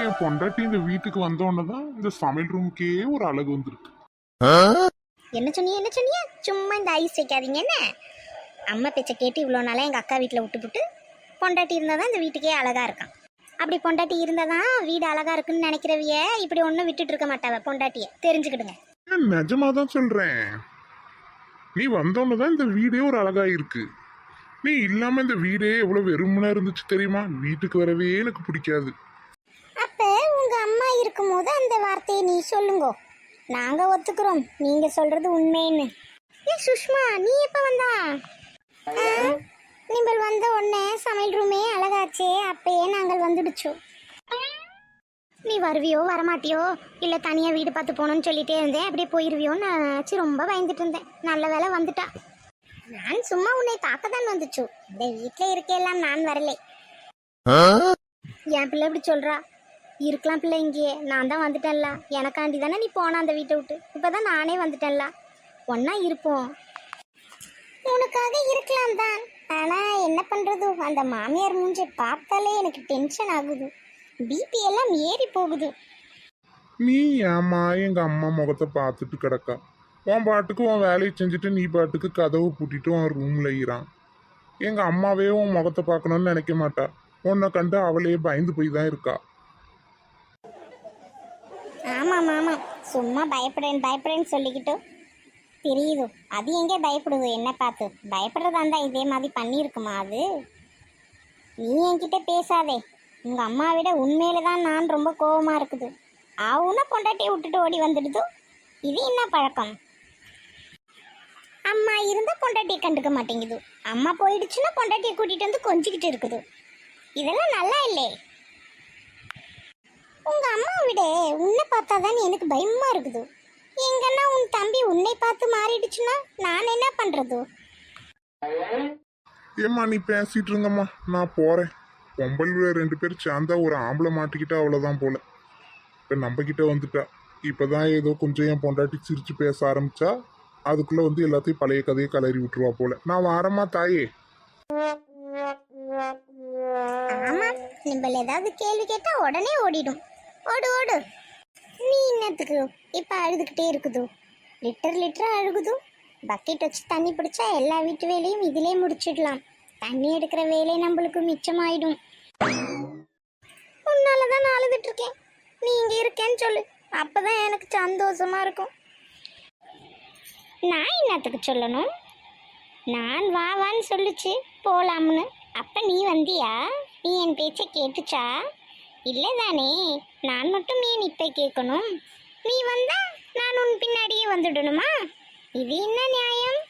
என் பொண்டாட்டி இந்த வீட்டுக்கு வந்தோடனதான் இந்த சமையல் ரூமுக்கே ஒரு அழகு வந்திருக்கு. என்ன சொன்னீங்க என்ன சொன்னீங்க? சும்மா இந்த ஐஸ் வைக்காதீங்க என்ன. அம்மா பேச்சை கேட்டு இவ்வளோ நாளாக எங்கள் அக்கா வீட்டில் விட்டுப்புட்டு பொண்டாட்டி இருந்தால் தான் இந்த வீட்டுக்கே அழகாக இருக்கான். அப்படி பொண்டாட்டி இருந்தால் தான் வீடு அழகாக இருக்குன்னு நினைக்கிறவிய இப்படி ஒன்றும் விட்டுட்டு இருக்க மாட்டாவ பொண்டாட்டியை, தெரிஞ்சுக்கிடுங்க. நிஜமாதான் சொல்றேன். நீ வந்தோடனதான் இந்த வீடே ஒரு அழகா இருக்கு. நீ இல்லாம இந்த வீடே எவ்வளவு வெறுமனா இருந்துச்சு தெரியுமா? வீட்டுக்கு வரவே எனக்கு பிடிக்காது. அப்போ உங்கள் அம்மா இருக்கும்போது அந்த வார்த்தையை நீ சொல்லுங்கோ, நாங்கள் ஒத்துக்கிறோம் நீங்கள் சொல்கிறது உண்மைன்னு. ஏ சுஷ்மா, நீ எப்போ வந்தா? நீங்கள் வந்த உடனே சமையல் ரூமே அழகாச்சே, அப்பயே நாங்கள் வந்துடுச்சோ. நீ வருவியோ வரமாட்டியோ, இல்லை தனியாக வீடு பார்த்து போகணுன்னு சொல்லிட்டே இருந்தேன், அப்படியே போயிருவியோன்னு நினச்சி ரொம்ப பயந்துட்டு இருந்தேன். நல்ல வேலை வந்துட்டா. நான் சும்மா உன்னை பார்க்க தான் வந்துச்சு, இந்த வீட்டில் இருக்கையெல்லாம் நான் வரலை. என் பிள்ளை இப்படி சொல்கிறா. இருக்கலாம் பிள்ளை இங்கேயே, நான் தான் வந்துட்டேன்ல, எனக்காண்டி தானே நீ போன அந்த வீட்டை விட்டு. இப்போ தான் நானே வந்துட்டேன்ல, ஒன்றா இருப்போம். உனக்காக இருக்கலாம் தான், ஆனால் என்ன பண்ணுறது, அந்த மாமியார் மூஞ்சை பார்த்தாலே எனக்கு டென்ஷன் ஆகுது, பிபி எல்லாம் ஏறி போகுது. நீ ஏமா எங்க அம்மா முகத்தை பார்த்துட்டு கிடக்கா? உன் பாட்டுக்கு உன் வேலையை செஞ்சுட்டு நீ பாட்டுக்கு கதவு பூட்டிட்டு உன் ரூம்ல இறான். எங்க அம்மாவே உன் முகத்தை பார்க்கணும்னு நினைக்க மாட்டா. உன்னை கண்டு அவளையே பயந்து போய் தான் இருக்கா. ஆமாம் ஆமாம், சும்மா பயப்படுறேன்னு சொல்லிக்கிட்டு தெரியுது. அது எங்கே பயப்படுது என்ன பார்த்து? பயப்படுறதா இருந்தால் இதே மாதிரி பண்ணியிருக்குமா அது? நீ என்கிட்ட பேசாதே. உங்கள் அம்மா விட உண்மையில தான் நான் ரொம்ப கோபமாக இருக்குது. ஆவுன்னா பொண்டாட்டியை விட்டுட்டு ஓடி வந்துடுது. இது என்ன பழக்கம்? அம்மா இருந்தால் பொண்டாட்டியை கண்டுக்க மாட்டேங்குது, அம்மா போயிடுச்சுன்னா பொண்டாட்டியை கூட்டிகிட்டு வந்து கொஞ்சிக்கிட்டு இருக்குது. இதெல்லாம் நல்லா இல்லை. உங்கள் அம்மா விட உன்னை பார்த்தா தானே எனக்கு பயமாக இருக்குது. எங்கன்னா உன் தம்பி உன்னை பார்த்து மாறிடுச்சுன்னா நான் என்ன பண்ணுறது? ஏம்மா நீ பேசிட்டு இருங்கம்மா, நான் போறேன். பொம்பளை 2 பேர் சேர்ந்தா ஒரு ஆம்பளை மாட்டிக்கிட்டா அவ்வளோதான் போல. இப்போ நம்ம கிட்ட வந்துட்டா. இப்போதான் ஏதோ கொஞ்சம் என் பொண்டாட்டி சிரிச்சு பேச ஆரம்பிச்சா, அதுக்குள்ள வந்து எல்லாத்தையும் பழைய கதையை கலறி விட்டுருவா போல. நான் வாரமா தாயே. ஆமா, நிம்பல் ஏதாவது கேள்வி கேட்டா உடனே ஓடிடும். ஓடு ஓடு. நீ என்னத்துக்கு இப்போ அழுதுகிட்டே இருக்குது? லிட்டரா அழுகுது. பக்கெட் வச்சு தண்ணி பிடிச்சா எல்லா வீட்டு வேலையும் இதிலே முடிச்சிடலாம். தண்ணி எடுக்கிற வேலை நம்மளுக்கு மிச்சமாயிடும். உன்னால தான் நான் அழுதுட்டு இருக்கேன். நீ இங்கே இருக்கேன்னு சொல்லு, அப்பதான் எனக்கு சந்தோஷமா இருக்கும். நான் என்னத்துக்கு சொல்லணும்? நான் வான்னு சொல்லுச்சு போலாம்னு. அப்ப நீ வந்தியா? நீ என் பேச்சை கேட்டுச்சா? இல்லை தானே, நான் மட்டும் ஏன் இப்போ கேட்கணும்? நீ வந்தா நான் உன் பின்னாடியே வந்துடணுமா? இது என்ன நியாயம்?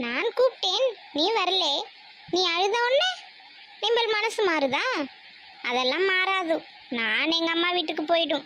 நான் கூப்பிட்டேன், நீ வரல. நீ அழுத உடனே நிம்பல் மனசு மாறுதா? அதெல்லாம் மாறாது. நான் எங்கள் அம்மா வீட்டுக்கு போயிடும்.